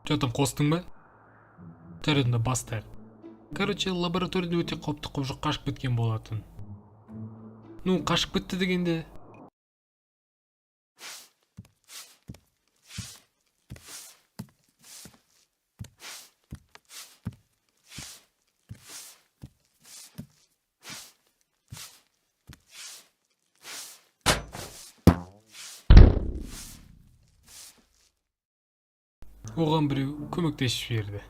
Жатам қостың ба? Жарында бастайық. Короче, лабораторияда өте қауіпті құбыжық қашып кеткен болатын. Ну, қашып кетті дегенде. Оған біреу көмектесіп жіберді.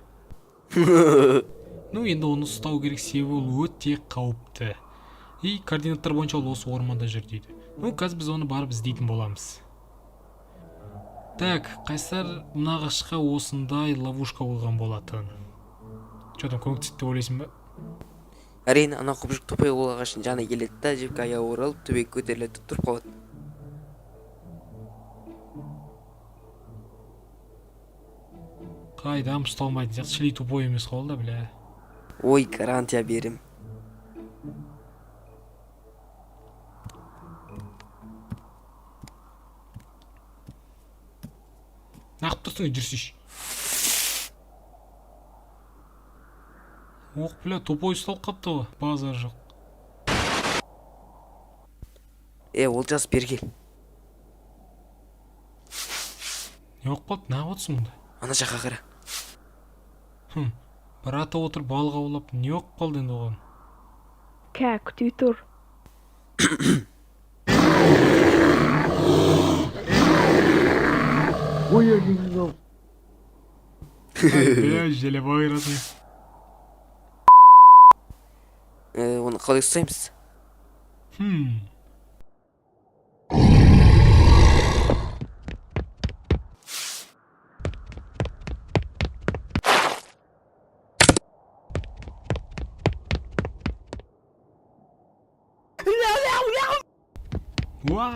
Ну, енді оны ұстау керек, себебі ол өте қауіпті. И координаттар бойынша ол осы орманда жүр дейді. Ну, қазір біз оны барып іздейтін боламыз. Так, Қайсар мына ағашқа осындай ловушка қойған болатын. Что-то көмектеседі деп ойлайсың ба? Әрине, ана құбыжық топай ол ағаштың жанына келеді да, жіпке аяғы оралып, төбеге көтеріледі тұрып қалады. Қайдам ұсталмайды, жақсы шли тупой емес қол да, бля. Ой, гарантия берем. Нақып тұрсың, жүрсейші. Оқ, бля, тупой ұсталып қапты ғой, базар жоқ. Олжас бергел. Не оқ қалды, не қылып мұнда? Ана жаққа қара. Бір ата отыр балық аулап, не оқ қалды енді оған? Кә, күтіп тұр. Ой, Бля, желе байыратын. оны қалай ұстаймыз? Уа!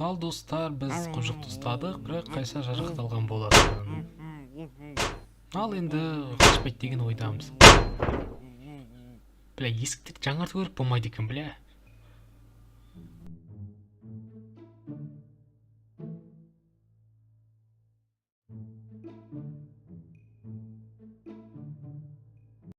Ал достар, біз құбыжықты ұстадық, бірақ Қайсар жарақталған болатын. Ал енді қашпайды деген ойдамыз. Бля, есікті жаңарту керек болмайды екен, бля.